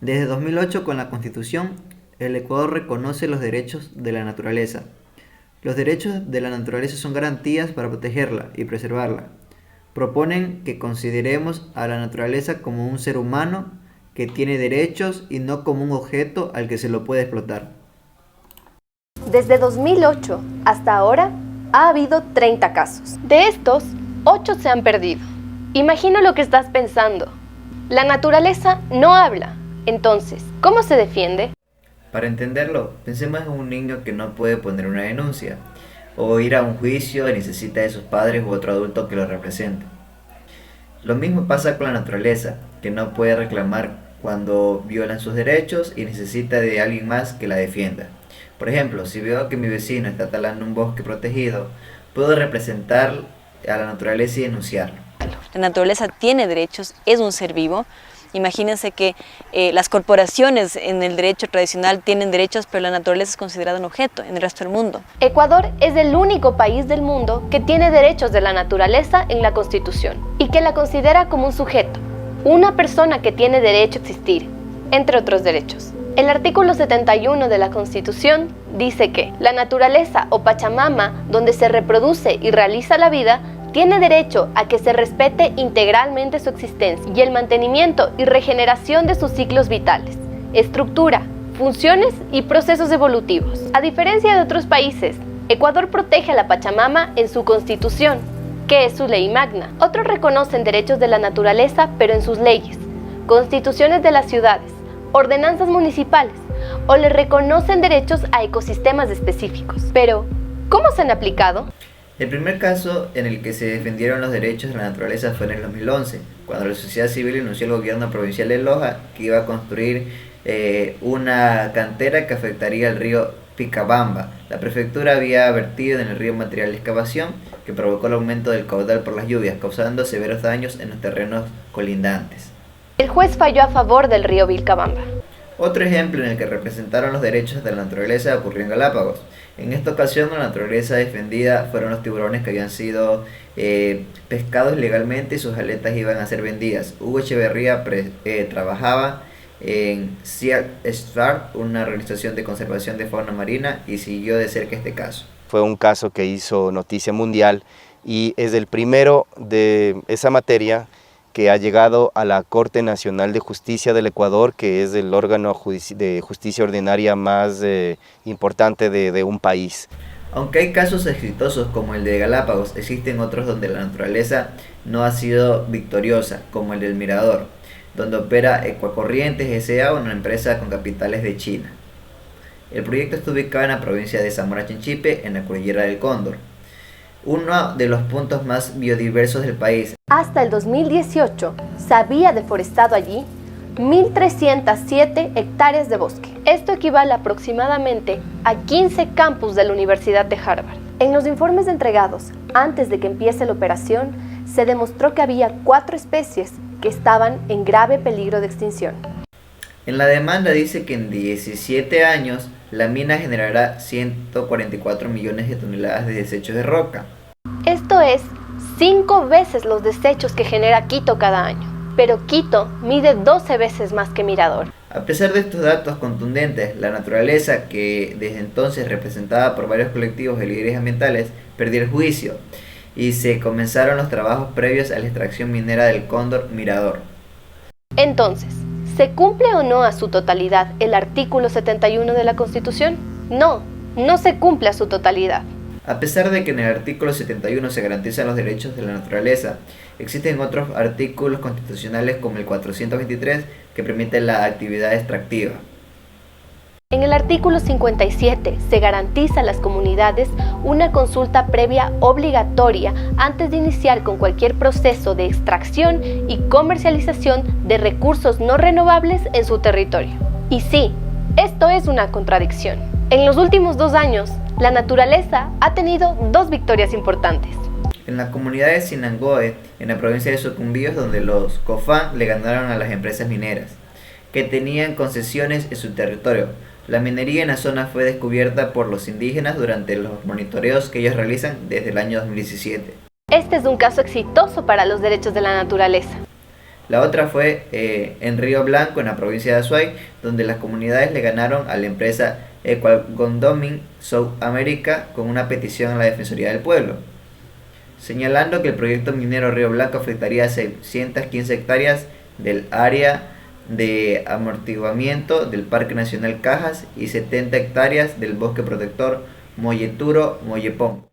Desde 2008, con la Constitución, el Ecuador reconoce los derechos de la naturaleza. Los derechos de la naturaleza son garantías para protegerla y preservarla. Proponen que consideremos a la naturaleza como un ser humano que tiene derechos y no como un objeto al que se lo puede explotar. Desde 2008 hasta ahora ha habido 30 casos. De estos, 8 se han perdido. Imagino lo que estás pensando. La naturaleza no habla. Entonces, ¿cómo se defiende? Para entenderlo, pensemos en un niño que no puede poner una denuncia o ir a un juicio y necesita de sus padres u otro adulto que lo represente. Lo mismo pasa con la naturaleza, que no puede reclamar cuando violan sus derechos y necesita de alguien más que la defienda. Por ejemplo, si veo que mi vecino está talando un bosque protegido, puedo representar a la naturaleza y denunciarlo. La naturaleza tiene derechos, es un ser vivo. Imagínense que las corporaciones en el derecho tradicional tienen derechos, pero la naturaleza es considerada un objeto en el resto del mundo. Ecuador es el único país del mundo que tiene derechos de la naturaleza en la Constitución y que la considera como un sujeto, una persona que tiene derecho a existir, entre otros derechos. El artículo 71 de la Constitución dice que la naturaleza o Pachamama, donde se reproduce y realiza la vida, tiene derecho a que se respete integralmente su existencia y el mantenimiento y regeneración de sus ciclos vitales, estructura, funciones y procesos evolutivos. A diferencia de otros países, Ecuador protege a la Pachamama en su Constitución, que es su ley magna. Otros reconocen derechos de la naturaleza, pero en sus leyes, constituciones de las ciudades, ordenanzas municipales, o le reconocen derechos a ecosistemas específicos. Pero, ¿cómo se han aplicado? El primer caso en el que se defendieron los derechos de la naturaleza fue en el 2011, cuando la sociedad civil anunció al gobierno provincial de Loja que iba a construir una cantera que afectaría al río Picabamba. La prefectura había vertido en el río material de excavación que provocó el aumento del caudal por las lluvias, causando severos daños en los terrenos colindantes. El juez falló a favor del río Vilcabamba. Otro ejemplo en el que representaron los derechos de la naturaleza ocurrió en Galápagos. En esta ocasión la naturaleza defendida fueron los tiburones que habían sido pescados legalmente y sus aletas iban a ser vendidas. Hugo Echeverría trabajaba en Sea Start, una organización de conservación de fauna marina, y siguió de cerca este caso. Fue un caso que hizo noticia mundial y es el primero de esa materia que ha llegado a la Corte Nacional de Justicia del Ecuador, que es el órgano de justicia ordinaria más importante de un país. Aunque hay casos exitosos como el de Galápagos, existen otros donde la naturaleza no ha sido victoriosa, como el del Mirador, donde opera Ecuacorrientes S.A., una empresa con capitales de China. El proyecto está ubicado en la provincia de Zamora Chinchipe, en la cordillera del Cóndor, uno de los puntos más biodiversos del país. Hasta el 2018 se había deforestado allí 1.307 hectáreas de bosque. Esto equivale aproximadamente a 15 campus de la Universidad de Harvard. En los informes entregados antes de que empiece la operación, se demostró que había 4 especies que estaban en grave peligro de extinción. En la demanda dice que en 17 años la mina generará 144 millones de toneladas de desechos de roca. Esto es 5 veces los desechos que genera Quito cada año, pero Quito mide 12 veces más que Mirador. A pesar de estos datos contundentes, la naturaleza, que desde entonces representada por varios colectivos de líderes ambientales, perdió el juicio y se comenzaron los trabajos previos a la extracción minera del Cóndor Mirador. Entonces, ¿se cumple o no a su totalidad el artículo 71 de la Constitución? No, no se cumple a su totalidad. A pesar de que en el artículo 71 se garantizan los derechos de la naturaleza, existen otros artículos constitucionales como el 423 que permiten la actividad extractiva. En el artículo 57 se garantiza a las comunidades una consulta previa obligatoria antes de iniciar con cualquier proceso de extracción y comercialización de recursos no renovables en su territorio. Y sí, esto es una contradicción. En los últimos 2 años, la naturaleza ha tenido 2 victorias importantes. En la comunidad de Sinangoe, en la provincia de Sucumbíos, donde los COFAN le ganaron a las empresas mineras, que tenían concesiones en su territorio. La minería en la zona fue descubierta por los indígenas durante los monitoreos que ellos realizan desde el año 2017. Este es un caso exitoso para los derechos de la naturaleza. La otra fue en Río Blanco, en la provincia de Azuay, donde las comunidades le ganaron a la empresa Equal-Gondoming South America con una petición a la Defensoría del Pueblo, señalando que el proyecto minero Río Blanco afectaría a 615 hectáreas del área de amortiguamiento del Parque Nacional Cajas y 70 hectáreas del bosque protector Molleturo-Mollepón.